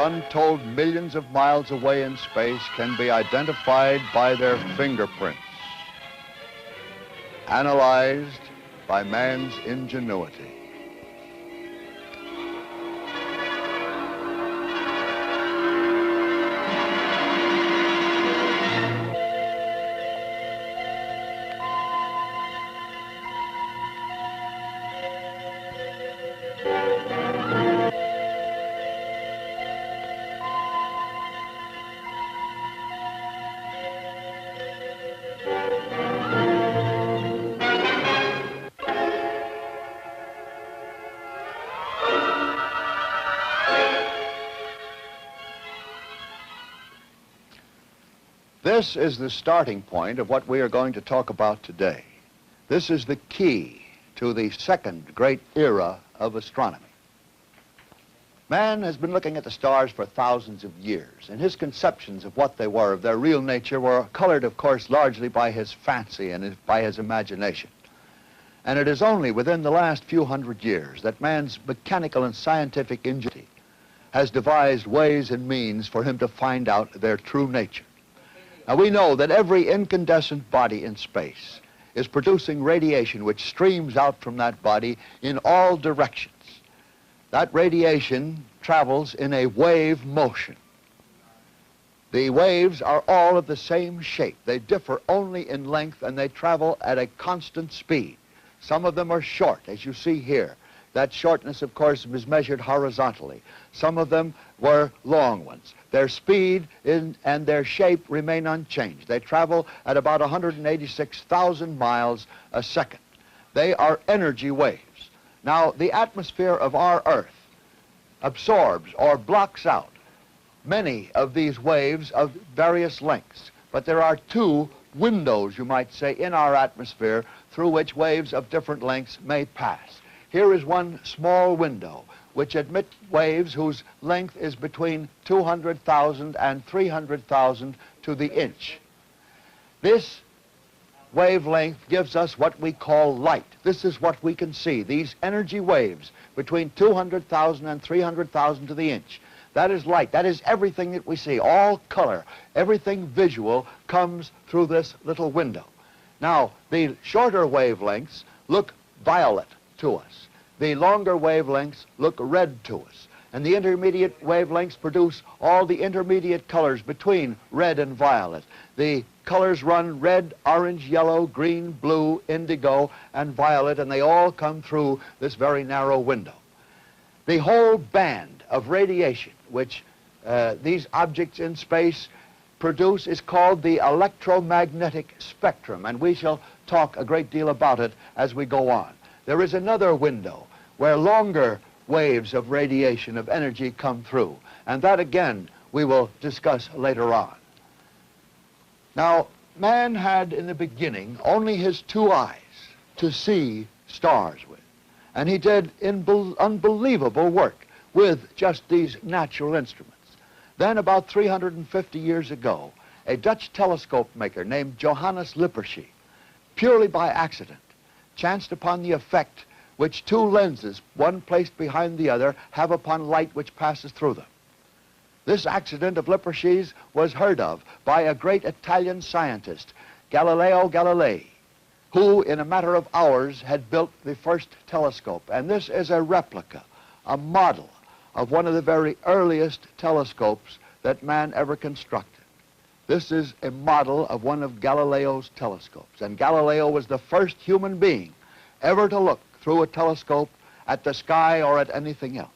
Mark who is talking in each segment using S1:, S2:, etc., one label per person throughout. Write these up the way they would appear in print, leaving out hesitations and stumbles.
S1: untold millions of miles away in space can be identified by their fingerprints, analyzed by man's ingenuity. This is the starting point of what we are going to talk about today. This is the key to the second great era of astronomy. Man has been looking at the stars for thousands of years, and his conceptions of what they were, of their real nature, were colored, of course, largely by his fancy and by his imagination. And it is only within the last few hundred years that man's mechanical and scientific ingenuity has devised ways and means for him to find out their true nature. Now, we know that every incandescent body in space is producing radiation which streams out from that body in all directions. That radiation travels in a wave motion. The waves are all of the same shape. They differ only in length, and they travel at a constant speed. Some of them are short, as you see here. That shortness, of course, is measured horizontally. Some of them were long ones. Their speed and their shape remain unchanged. They travel at about 186,000 miles a second. They are energy waves. Now, the atmosphere of our Earth absorbs or blocks out many of these waves of various lengths. But there are two windows, you might say, in our atmosphere through which waves of different lengths may pass. Here is one small window which admits waves whose length is between 200,000 and 300,000 to the inch. This wavelength gives us what we call light. This is what we can see, these energy waves between 200,000 and 300,000 to the inch. That is light. That is everything that we see. All color, everything visual comes through this little window. Now, the shorter wavelengths look violet to us. The longer wavelengths look red to us. And the intermediate wavelengths produce all the intermediate colors between red and violet. The colors run red, orange, yellow, green, blue, indigo, and violet, and they all come through this very narrow window. The whole band of radiation which these objects in space produce is called the electromagnetic spectrum, and we shall talk a great deal about it as we go on. There is another window where longer waves of radiation, of energy, come through, and that again we will discuss later on. Now, man had in the beginning only his two eyes to see stars with, and he did unbelievable work with just these natural instruments. Then about 350 years ago, a Dutch telescope maker named Johannes Lippershey, purely by accident, chanced upon the effect which two lenses, one placed behind the other, have upon light which passes through them. This accident of Lippershey's was heard of by a great Italian scientist, Galileo Galilei, who in a matter of hours had built the first telescope. And this is a replica, a model of one of the very earliest telescopes that man ever constructed. This is a model of one of Galileo's telescopes, and Galileo was the first human being ever to look through a telescope at the sky or at anything else.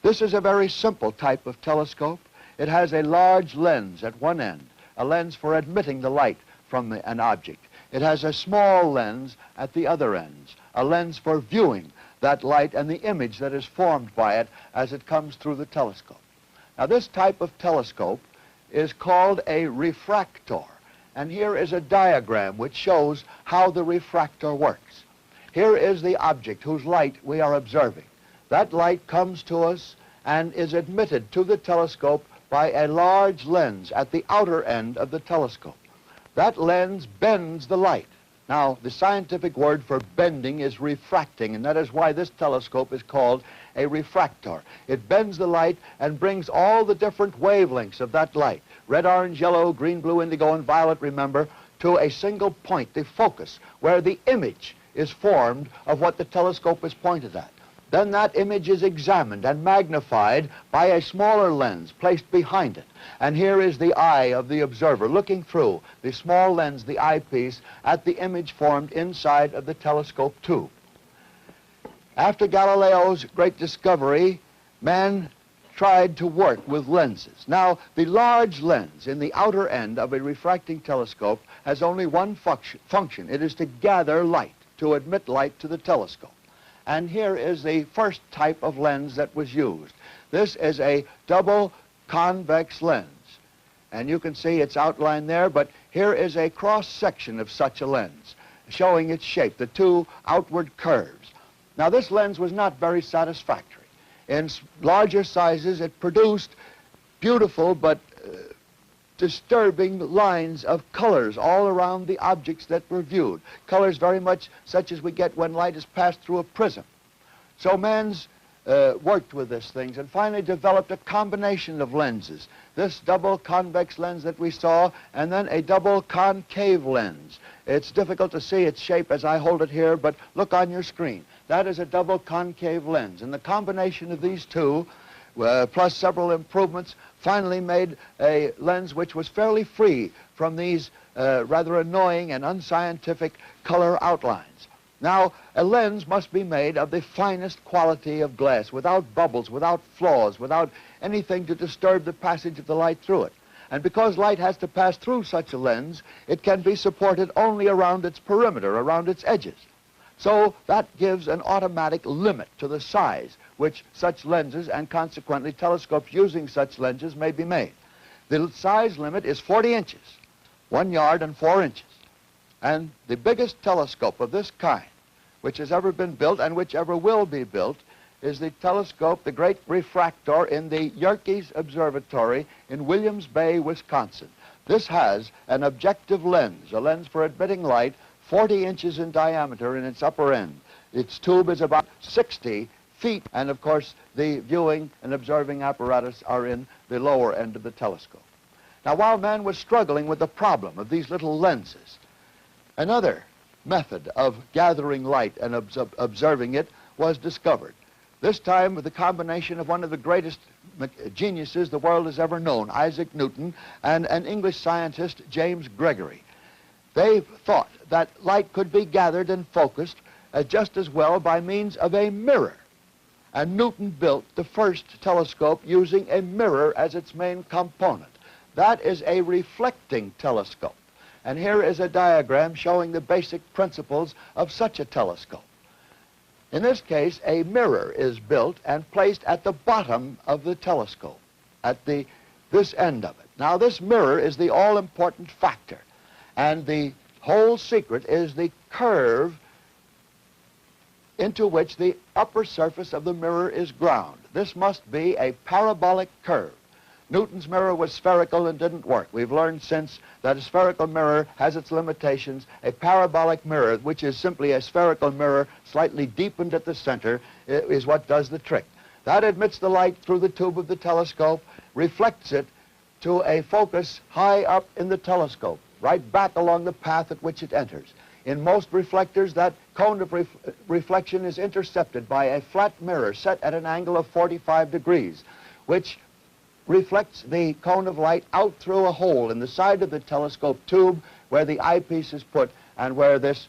S1: This is a very simple type of telescope. It has a large lens at one end, a lens for admitting the light from an object. It has a small lens at the other ends, a lens for viewing that light and the image that is formed by it as it comes through the telescope. Now, this type of telescope is called a refractor, and here is a diagram which shows how the refractor works. Here is the object whose light we are observing. That light comes to us and is admitted to the telescope by a large lens at the outer end of the telescope. That lens bends the light Now, the scientific word for bending is refracting, and that is why this telescope is called a refractor. It bends the light and brings all the different wavelengths of that light, red, orange, yellow, green, blue, indigo, and violet, remember, to a single point, the focus, where the image is formed of what the telescope is pointed at. Then that image is examined and magnified by a smaller lens placed behind it. And here is the eye of the observer looking through the small lens, the eyepiece, at the image formed inside of the telescope tube. After Galileo's great discovery, man tried to work with lenses. Now, the large lens in the outer end of a refracting telescope has only one function. It is to gather light, to admit light to the telescope. And here is the first type of lens that was used. This is a double convex lens. And you can see its outline there, but here is a cross-section of such a lens, showing its shape, the two outward curves. Now, this lens was not very satisfactory. In larger sizes, it produced beautiful but disturbing lines of colors all around the objects that were viewed. Colors very much such as we get when light is passed through a prism. So man's worked with these things and finally developed a combination of lenses. This double convex lens that we saw, and then a double concave lens. It's difficult to see its shape as I hold it here, but look on your screen. That is a double concave lens, and the combination of these two, plus several improvements, finally made a lens which was fairly free from these rather annoying and unscientific color outlines. Now, a lens must be made of the finest quality of glass, without bubbles, without flaws, without anything to disturb the passage of the light through it. And because light has to pass through such a lens, it can be supported only around its perimeter, around its edges. So that gives an automatic limit to the size which such lenses and consequently telescopes using such lenses may be made. The size limit is 40 inches, 1 yard and 4 inches. And the biggest telescope of this kind which has ever been built and which ever will be built is the telescope, the great refractor in the Yerkes Observatory in Williams Bay, Wisconsin. This has an objective lens, a lens for admitting light, 40 inches in diameter in its upper end. Its tube is about 60 feet, and of course the viewing and observing apparatus are in the lower end of the telescope. Now, while man was struggling with the problem of these little lenses, another method of gathering light and observing it was discovered. This time with the combination of one of the greatest geniuses the world has ever known, Isaac Newton, and an English scientist, James Gregory. They thought that light could be gathered and focused just as well by means of a mirror. And Newton built the first telescope using a mirror as its main component. That is a reflecting telescope. And here is a diagram showing the basic principles of such a telescope. In this case, a mirror is built and placed at the bottom of the telescope, at this end of it. Now, this mirror is the all-important factor, and the whole secret is the curve into which the upper surface of the mirror is ground. This must be a parabolic curve. Newton's mirror was spherical and didn't work. We've learned since that a spherical mirror has its limitations. A parabolic mirror, which is simply a spherical mirror slightly deepened at the center, is what does the trick. That admits the light through the tube of the telescope, reflects it to a focus high up in the telescope, right back along the path at which it enters. In most reflectors, that cone of reflection is intercepted by a flat mirror set at an angle of 45 degrees, which reflects the cone of light out through a hole in the side of the telescope tube where the eyepiece is put and where this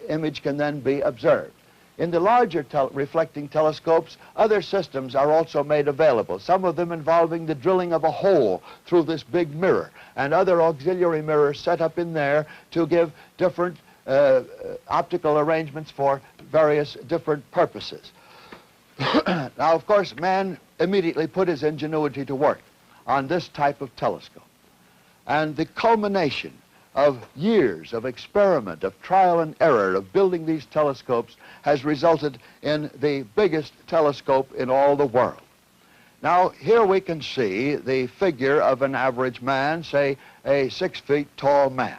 S1: image can then be observed. In the larger reflecting telescopes, other systems are also made available, some of them involving the drilling of a hole through this big mirror and other auxiliary mirrors set up in there to give different optical arrangements for various different purposes. Now, of course, man immediately put his ingenuity to work on this type of telescope. And the culmination of years of experiment, of trial and error, of building these telescopes has resulted in the biggest telescope in all the world. Now, here we can see the figure of an average man, say a 6 feet tall man.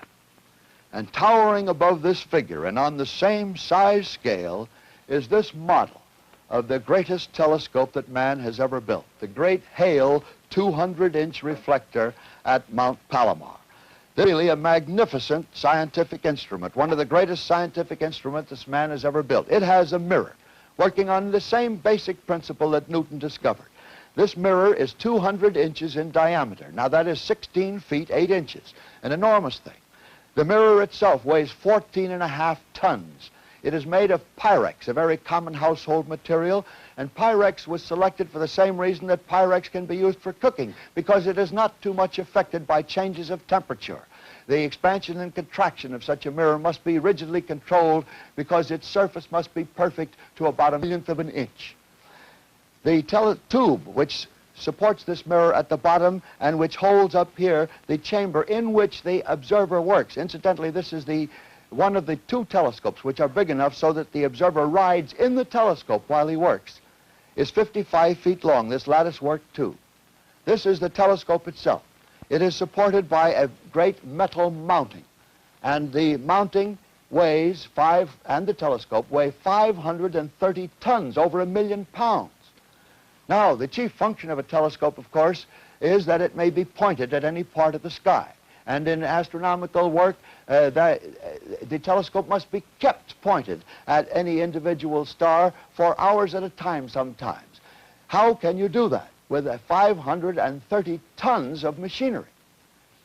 S1: And towering above this figure and on the same size scale is this model of the greatest telescope that man has ever built, the great Hale 200-inch reflector at Mount Palomar. Really a magnificent scientific instrument, one of the greatest scientific instruments this man has ever built. It has a mirror working on the same basic principle that Newton discovered. This mirror is 200 inches in diameter. Now that is 16 feet 8 inches, an enormous thing. The mirror itself weighs 14.5 tons. It is made of Pyrex, a very common household material, and Pyrex was selected for the same reason that Pyrex can be used for cooking, because it is not too much affected by changes of temperature. The expansion and contraction of such a mirror must be rigidly controlled because its surface must be perfect to about 1/millionth of an inch. The tube which supports this mirror at the bottom and which holds up here the chamber in which the observer works. Incidentally, this is one of the two telescopes which are big enough so that the observer rides in the telescope while he works, is 55 feet long, this lattice work tube. This is the telescope itself. It is supported by a great metal mounting, and the mounting weighs and the telescope weigh 530 tons, over 1 million pounds. Now, the chief function of a telescope, of course, is that it may be pointed at any part of the sky. And in astronomical work, the telescope must be kept pointed at any individual star for hours at a time sometimes. How can you do that with 530 tons of machinery?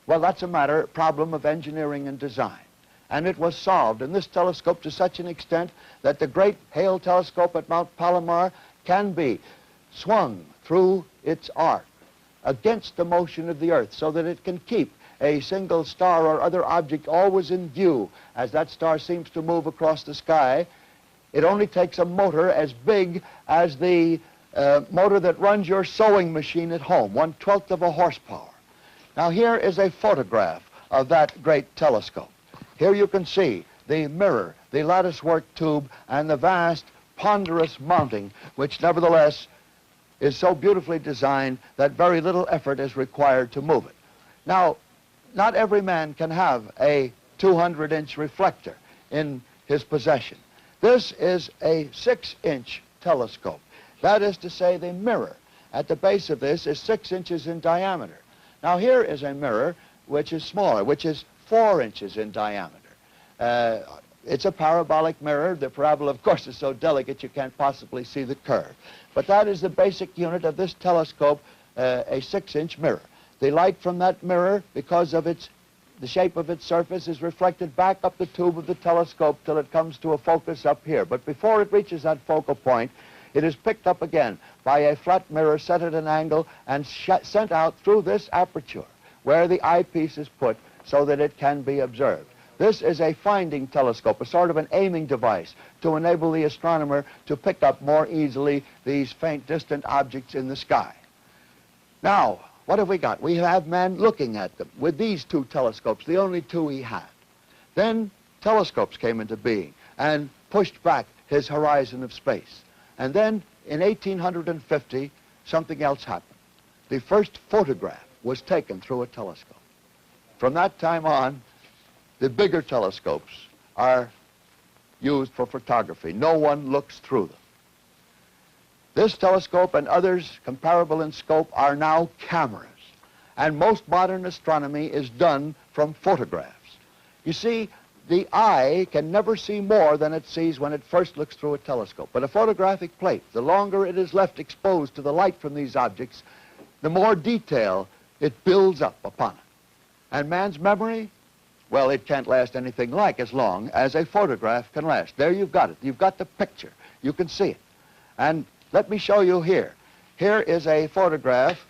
S1: Well, that's a problem of engineering and design. And it was solved in this telescope to such an extent that the great Hale telescope at Mount Palomar can be swung through its arc against the motion of the Earth so that it can keep a single star or other object always in view as that star seems to move across the sky. It only takes a motor as big as the motor that runs your sewing machine at home, 1/12 of a horsepower. Now here is a photograph of that great telescope. Here you can see the mirror, the lattice work tube, and the vast ponderous mounting, which nevertheless is so beautifully designed that very little effort is required to move it. Now, not every man can have a 200-inch reflector in his possession. This is a 6-inch telescope. That is to say, the mirror at the base of this is 6 inches in diameter. Now, here is a mirror which is smaller, which is 4 inches in diameter. It's a parabolic mirror. The parabola, of course, is so delicate you can't possibly see the curve. But that is the basic unit of this telescope, a 6-inch mirror. The light from that mirror, because of the shape of its surface, is reflected back up the tube of the telescope till it comes to a focus up here. But before it reaches that focal point, it is picked up again by a flat mirror set at an angle and sent out through this aperture where the eyepiece is put so that it can be observed. This is a finding telescope, a sort of an aiming device to enable the astronomer to pick up more easily these faint, distant objects in the sky. Now, what have we got? We have man looking at them with these two telescopes, the only two he had. Then telescopes came into being and pushed back his horizon of space. And then in 1850, something else happened. The first photograph was taken through a telescope. From that time on, the bigger telescopes are used for photography. No one looks through them. This telescope and others comparable in scope are now cameras. And most modern astronomy is done from photographs. You see, the eye can never see more than it sees when it first looks through a telescope. But a photographic plate, the longer it is left exposed to the light from these objects, the more detail it builds up upon it. And man's memory, well, it can't last anything like as long as a photograph can last. There you've got it. You've got the picture. You can see it. And let me show you here. Here is a photograph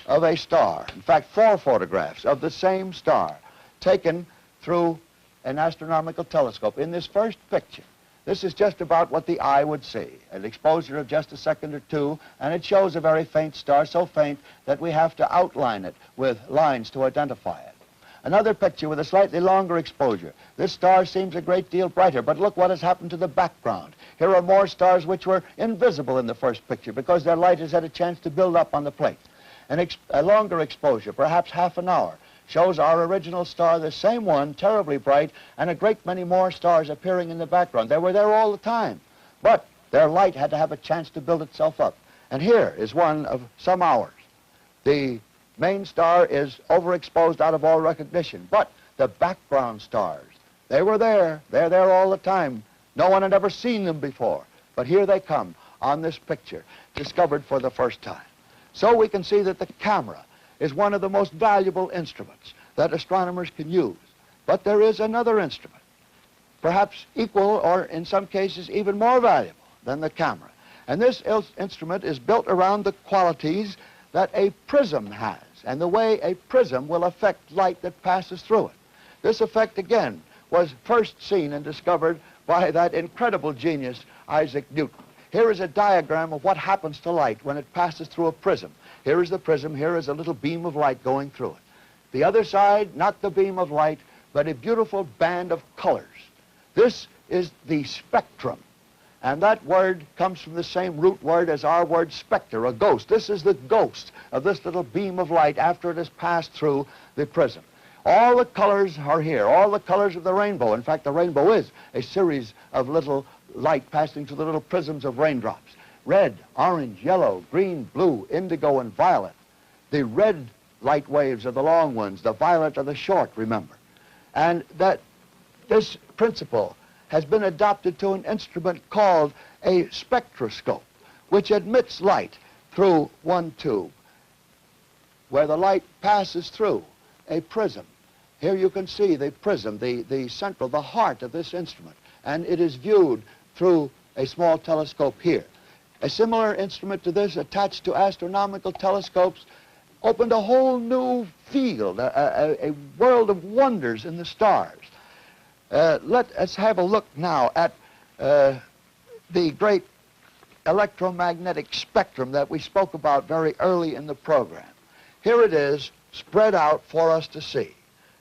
S1: of a star. In fact, 4 photographs of the same star taken through an astronomical telescope. In this first picture, this is just about what the eye would see, an exposure of just a second or two, and it shows a very faint star, so faint that we have to outline it with lines to identify it. Another picture with a slightly longer exposure. This star seems a great deal brighter, but look what has happened to the background. Here are more stars which were invisible in the first picture because their light has had a chance to build up on the plate. A longer exposure, perhaps half an hour, shows our original star, the same one, terribly bright, and a great many more stars appearing in the background. They were there all the time, but their light had to have a chance to build itself up. And here is one of some hours. The main star is overexposed out of all recognition, but the background stars, they were there. They're there all the time. No one had ever seen them before, but here they come on this picture, discovered for the first time. So we can see that the camera is one of the most valuable instruments that astronomers can use. But there is another instrument, perhaps equal or in some cases even more valuable than the camera. And this instrument is built around the qualities that a prism has and the way a prism will affect light that passes through it. This effect, again, was first seen and discovered by that incredible genius, Isaac Newton. Here is a diagram of what happens to light when it passes through a prism. Here is the prism, here is a little beam of light going through it. The other side, not the beam of light, but a beautiful band of colors. This is the spectrum. And that word comes from the same root word as our word specter, a ghost. This is the ghost of this little beam of light after it has passed through the prism. All the colors are here, all the colors of the rainbow. In fact, the rainbow is a series of little light passing through the little prisms of raindrops. Red, orange, yellow, green, blue, indigo, and violet. The red light waves are the long ones, the violet are the short, remember. And that this principle has been adopted to an instrument called a spectroscope, which admits light through one tube, where the light passes through a prism. Here you can see the prism, the central, the heart of this instrument, and it is viewed through a small telescope here. A similar instrument to this attached to astronomical telescopes opened a whole new field, a world of wonders in the stars. Let us have a look now at the great electromagnetic spectrum that we spoke about very early in the program. Here it is, spread out for us to see.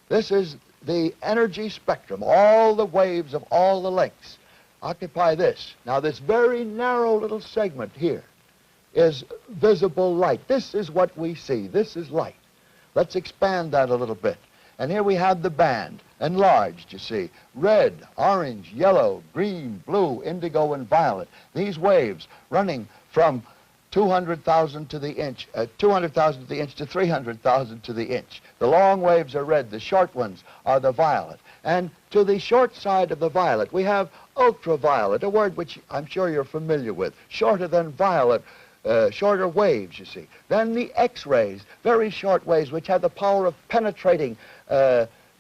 S1: This is the energy spectrum. All the waves of all the lengths occupy this. Now, this very narrow little segment here is visible light. This is what we see. This is light. Let's expand that a little bit. And here we have the band, enlarged, you see. Red, orange, yellow, green, blue, indigo, and violet. These waves running from 200,000 to the inch, 200,000 to the inch to 300,000 to the inch. The long waves are red, the short ones are the violet. And to the short side of the violet, we have ultraviolet, a word which I'm sure you're familiar with, shorter than violet, shorter waves, you see. Then the X-rays, very short waves, which have the power of penetrating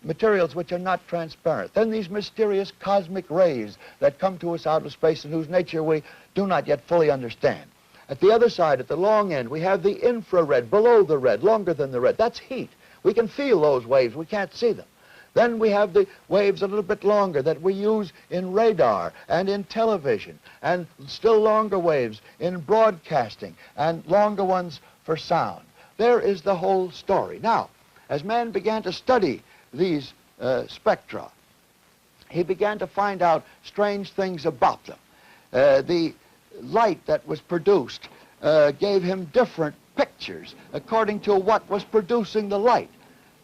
S1: materials which are not transparent. Then these mysterious cosmic rays that come to us out of space and whose nature we do not yet fully understand. At the other side, at the long end, we have the infrared, below the red, longer than the red. That's heat. We can feel those waves. We can't see them. Then we have the waves a little bit longer that we use in radar and in television, and still longer waves in broadcasting, and longer ones for sound. There is the whole story. Now, as man began to study these spectra, he began to find out strange things about them. The light that was produced gave him different pictures according to what was producing the light.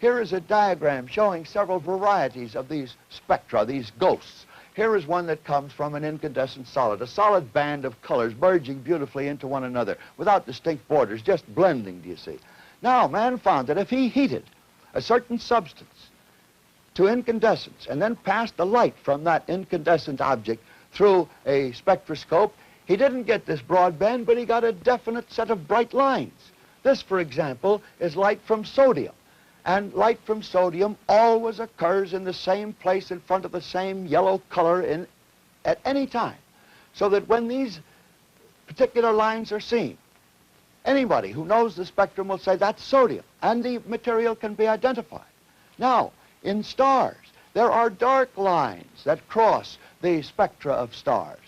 S1: Here is a diagram showing several varieties of these spectra, these ghosts. Here is one that comes from an incandescent solid, a solid band of colors merging beautifully into one another without distinct borders, just blending, do you see? Now, man found that if he heated a certain substance to incandescence and then passed the light from that incandescent object through a spectroscope, he didn't get this broad band, but he got a definite set of bright lines. This, for example, is light from sodium. And light from sodium always occurs in the same place in front of the same yellow color at any time. So that when these particular lines are seen, anybody who knows the spectrum will say that's sodium, and the material can be identified. Now, in stars, there are dark lines that cross the spectra of stars.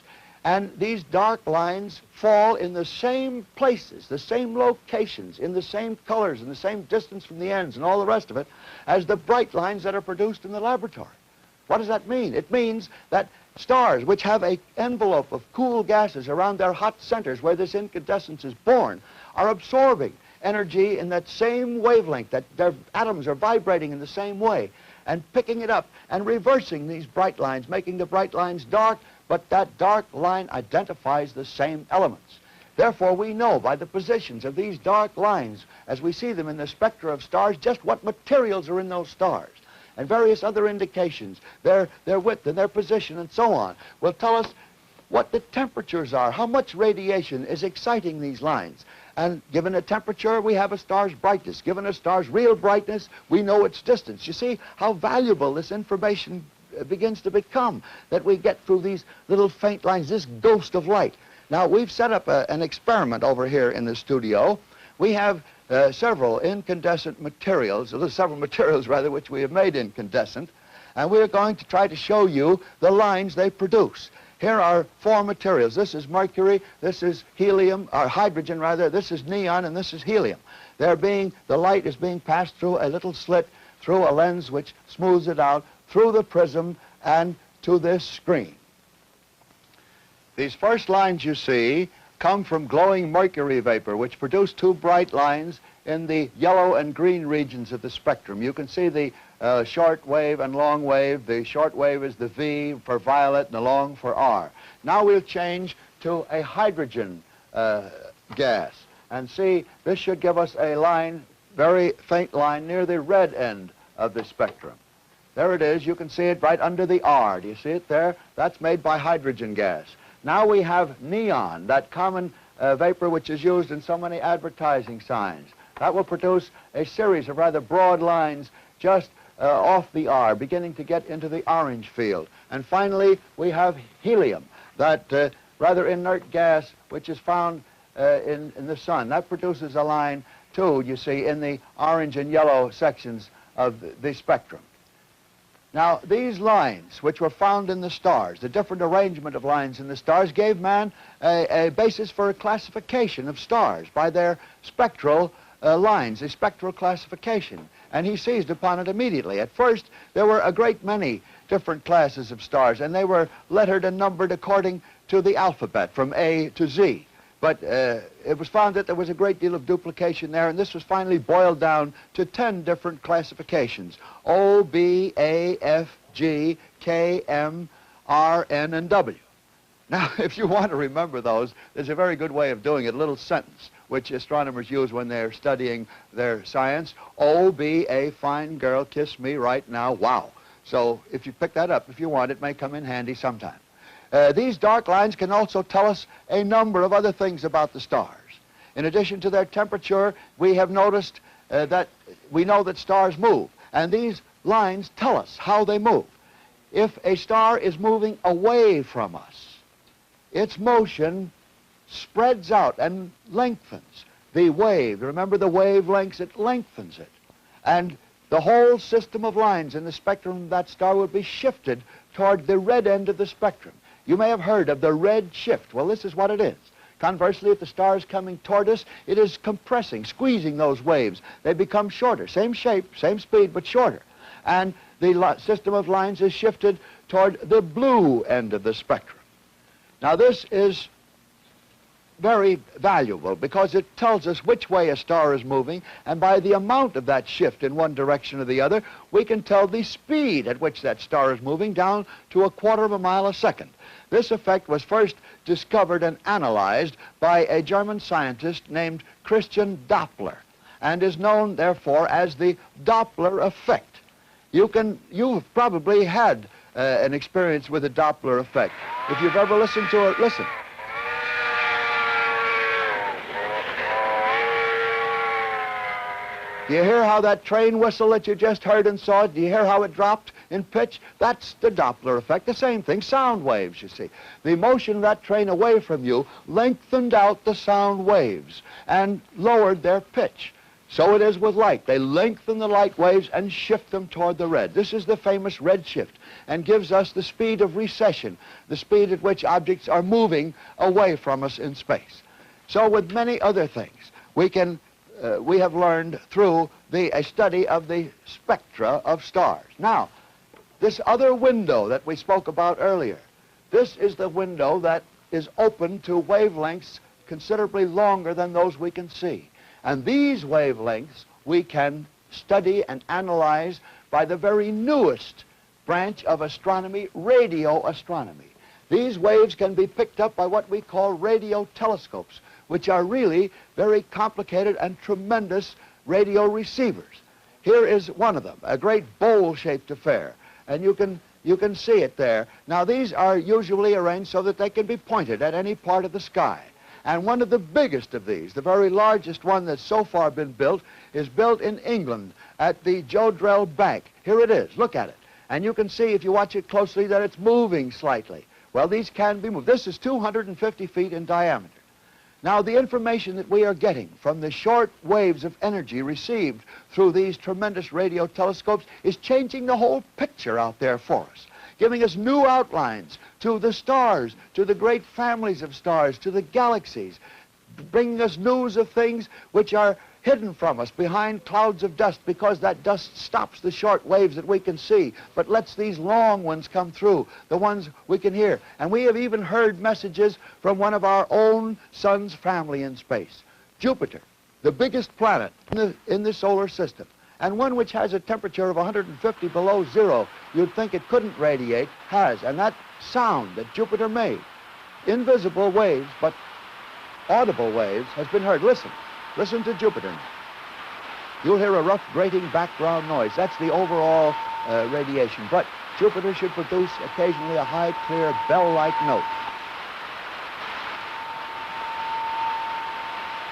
S1: And these dark lines fall in the same places, the same locations, in the same colors, in the same distance from the ends and all the rest of it, as the bright lines that are produced in the laboratory. What does that mean? It means that stars, which have an envelope of cool gases around their hot centers where this incandescence is born, are absorbing energy in that same wavelength, that their atoms are vibrating in the same way, and picking it up and reversing these bright lines, making the bright lines dark, but that dark line identifies the same elements. Therefore, we know by the positions of these dark lines, as we see them in the spectra of stars, just what materials are in those stars. And various other indications, their width and their position and so on, will tell us what the temperatures are, how much radiation is exciting these lines. And given a temperature, we have a star's brightness. Given a star's real brightness, we know its distance. You see how valuable this information begins to become, that we get through these little faint lines, this ghost of light. Now, we've set up an experiment over here in the studio. We have several incandescent materials, several materials rather, which we have made incandescent, and we're going to try to show you the lines they produce. Here are four materials. This is mercury, this is helium, or hydrogen rather, this is neon, and this is helium. The light is being passed through a little slit, through a lens which smooths it out, through the prism, and to this screen. These first lines you see come from glowing mercury vapor, which produce two bright lines in the yellow and green regions of the spectrum. You can see the short wave and long wave. The short wave is the V for violet and the long for R. Now we'll change to a hydrogen gas. And see, this should give us a line, very faint line, near the red end of the spectrum. There it is. You can see it right under the R. Do you see it there? That's made by hydrogen gas. Now we have neon, that common vapor which is used in so many advertising signs. That will produce a series of rather broad lines just off the R, beginning to get into the orange field. And finally, we have helium, that rather inert gas which is found in the sun. That produces a line, too, you see, in the orange and yellow sections of the spectrum. Now, these lines, which were found in the stars, the different arrangement of lines in the stars, gave man a basis for a classification of stars by their spectral lines, a spectral classification. And he seized upon it immediately. At first, there were a great many different classes of stars, and they were lettered and numbered according to the alphabet, from A to Z. But it was found that there was a great deal of duplication there, and this was finally boiled down to 10 different classifications: O, B, A, F, G, K, M, R, N, and W. Now, if you want to remember those, there's a very good way of doing it, a little sentence, which astronomers use when they're studying their science. O, B, A, fine girl, kiss me right now, wow. So if you pick that up, if you want, it may come in handy sometime. These dark lines can also tell us a number of other things about the stars. In addition to their temperature, we have noticed that we know that stars move, and these lines tell us how they move. If a star is moving away from us, its motion spreads out and lengthens. The wave, remember the wavelengths, it lengthens it. And the whole system of lines in the spectrum of that star will be shifted toward the red end of the spectrum. You may have heard of the red shift. Well, this is what it is. Conversely, if the star is coming toward us, it is compressing, squeezing those waves. They become shorter, same shape, same speed, but shorter. And the system of lines is shifted toward the blue end of the spectrum. Now, this is very valuable because it tells us which way a star is moving, and by the amount of that shift in one direction or the other, we can tell the speed at which that star is moving down to 1/4 of a mile a second. This effect was first discovered and analyzed by a German scientist named Christian Doppler, and is known, therefore, as the Doppler effect. You've probably had an experience with the Doppler effect. If you've ever listened to it, listen. Do you hear how that train whistle that you just heard and saw, do you hear how it dropped in pitch? That's the Doppler effect. The same thing, sound waves, you see. The motion of that train away from you lengthened out the sound waves and lowered their pitch. So it is with light. They lengthen the light waves and shift them toward the red. This is the famous red shift, and gives us the speed of recession, the speed at which objects are moving away from us in space. So with many other things, we have learned through a study of the spectra of stars. Now, this other window that we spoke about earlier, this is the window that is open to wavelengths considerably longer than those we can see. And these wavelengths we can study and analyze by the very newest branch of astronomy, radio astronomy. These waves can be picked up by what we call radio telescopes, which are really very complicated and tremendous radio receivers. Here is one of them, a great bowl-shaped affair, and you can see it there. Now, these are usually arranged so that they can be pointed at any part of the sky. And one of the biggest of these, the very largest one that's so far been built, is built in England at the Jodrell Bank. Here it is. Look at it. And you can see, if you watch it closely, that it's moving slightly. Well, these can be moved. This is 250 feet in diameter. Now, the information that we are getting from the short waves of energy received through these tremendous radio telescopes is changing the whole picture out there for us, giving us new outlines to the stars, to the great families of stars, to the galaxies, bringing us news of things which are hidden from us behind clouds of dust, because that dust stops the short waves that we can see, but lets these long ones come through, the ones we can hear. And we have even heard messages from one of our own sun's family in space, Jupiter, the biggest planet in the solar system, and one which has a temperature of 150 below zero. You'd think it couldn't radiate, has. And that sound that Jupiter made, invisible waves, but audible waves, has been heard. Listen. Listen to Jupiter now. You'll hear a rough grating background noise. That's the overall radiation. But Jupiter should produce occasionally a high, clear, bell-like note.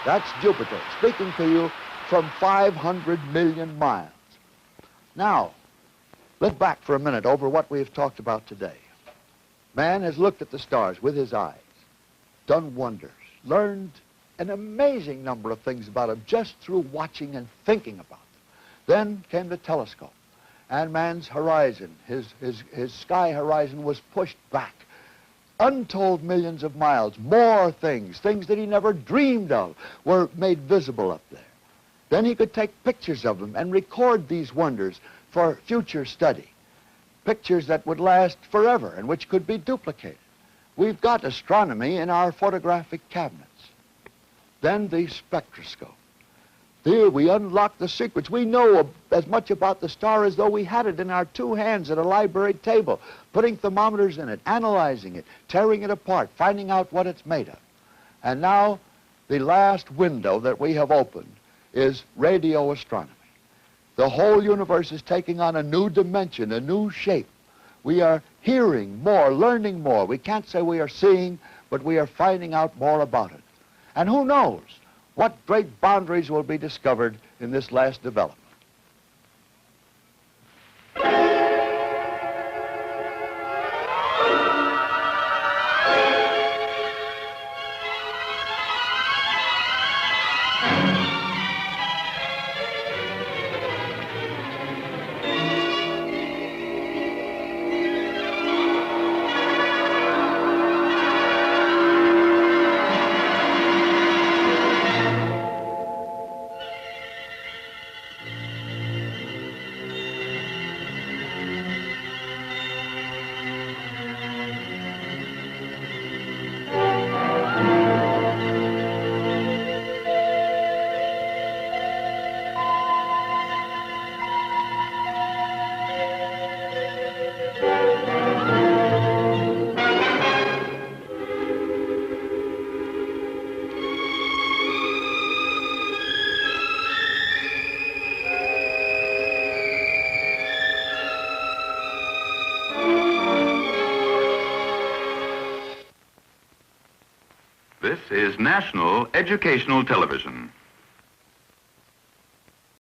S1: That's Jupiter speaking to you from 500 million miles. Now, look back for a minute over what we've talked about today. Man has looked at the stars with his eyes, done wonders, learned an amazing number of things about them just through watching and thinking about them. Then came the telescope, and man's horizon, his sky horizon, was pushed back. Untold millions of miles, more things that he never dreamed of, were made visible up there. Then he could take pictures of them and record these wonders for future study, pictures that would last forever and which could be duplicated. We've got astronomy in our photographic cabinets. Then the spectroscope. There we unlock the secrets. We know as much about the star as though we had it in our two hands at a library table, putting thermometers in it, analyzing it, tearing it apart, finding out what it's made of. And now the last window that we have opened is radio astronomy. The whole universe is taking on a new dimension, a new shape. We are hearing more, learning more. We can't say we are seeing, but we are finding out more about it. And who knows what great boundaries will be discovered in this last development.
S2: This is National Educational Television.